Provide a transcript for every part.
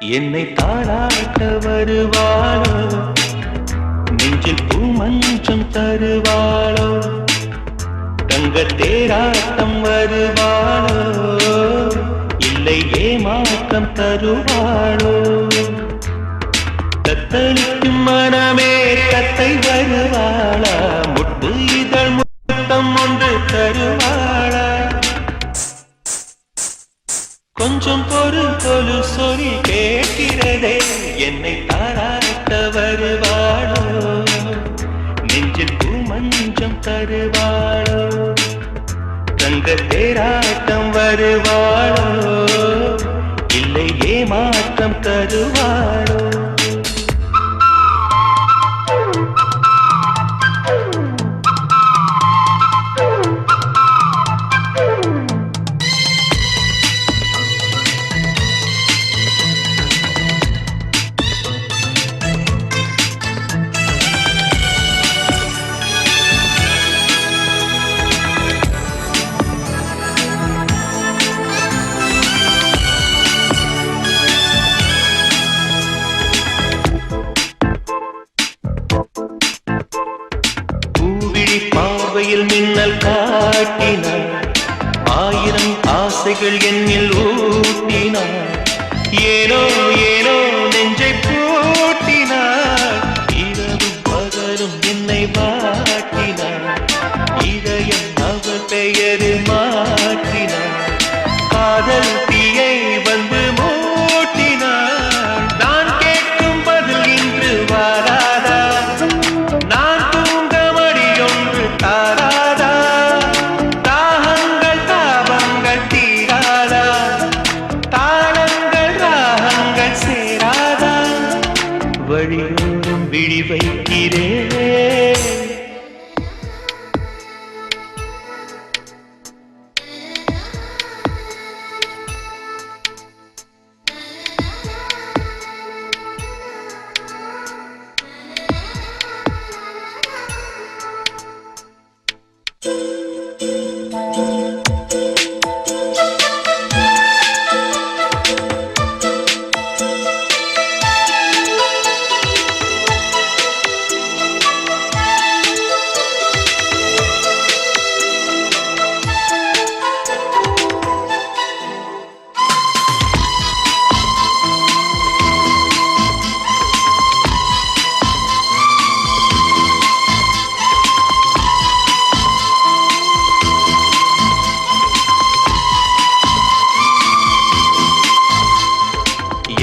என்னை தாளாட்ட வருவாளோ, நெஞ்சில் பூமஞ்சம் தருவாளோ, தங்க தேராட்டம் வருவாளோ, இல்லை ஏமாற்றம் தருவாளோ. தத்தளிக்கும் மனமே கத்தை வருவாளா, முட்டு இதழ் முத்தம் ஒன்று தருவாளா. கொஞ்சம் பொறு சொல்லி கேட்கிறதே, என்னை தாராட்ட வருவாளோ, நெஞ்சில் பூமஞ்சம் தருவாளோ, தங்க தேராட்டம் வருவாளோ, இல்லை ஏமாற்றம் தருவாளோ. பார்வையில் மின்னல் காட்டினார், ஆயிரம் ஆசைகள் என்னில் ஊட்டினார், ஏனோ ஏனோ நெஞ்சை பூட்டினார், இரவும் பகலும் என்னை வாட்டினார், இதயம் அவள் பெயரில் மாற்றினார், காதல் தீயை வந்து மூட்டினார். நான் கேட்கும் பதில் இன்று வாராதா, நான் தூங்க மடியொன்று தாராதா, தாகங்கள் தாபங்கள் தீராதா, தாளங்கள் ராகங்கள் சேராதா, வழியோடும் விழி வைக்கிறேன்.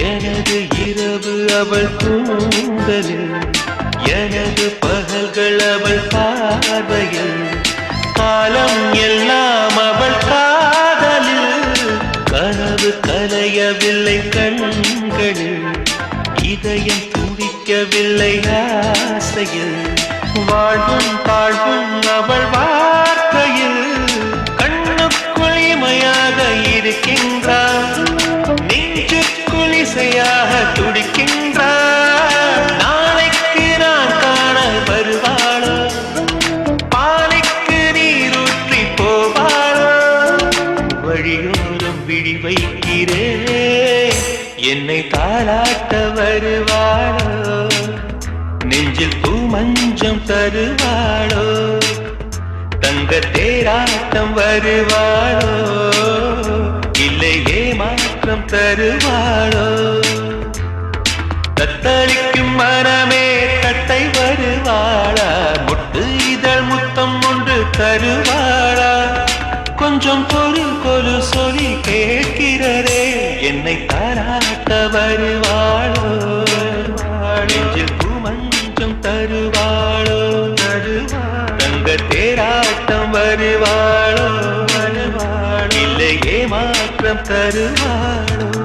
எனது இரவு அவள் கூந்தலில், எனது பகல்கள் அவள் பார்வையில், காலம் எல்லாம் அவள் காதலில், கனவு கலையவில்லை கண்களில், இதயம் துடிக்கவில்லை ஆசையில், வாழ்வும் தாழ்வும் அவள் வார்த்தையில், கண்ணுக்குள் இமையாக இருக்கின்றார், இசையாக துடிக்கின்றார். நாளைக்கு நான் காண வருவாளோ, பாலைக்கு நீரூற்றி போவாளோ, வழியோரம் விழி வைக்கிறேன். என்னை தாளாட்ட வருவாளோ, நெஞ்சில் பூமஞ்சம் தருவாளோ, தங்க தேராட்டம் வருவாளோ, இல்லை ஏமாற்றம் தருவாளோ. தத்தளிக்கும் மனமே கட்டை வருவாளா, முட்டு இதழ் முத்தம் ஒன்று தருவாளா. கொஞ்சம் பொறு சொல்லி கேட்கிறதே, என்னை தாராட்ட வருவாளோ, நெஞ்சில் பூமஞ்சம் தருவாளோ, தங்க தேராட்டம் வருவாளோ, இல்லை ஏமாற்றம் தருவாளோ.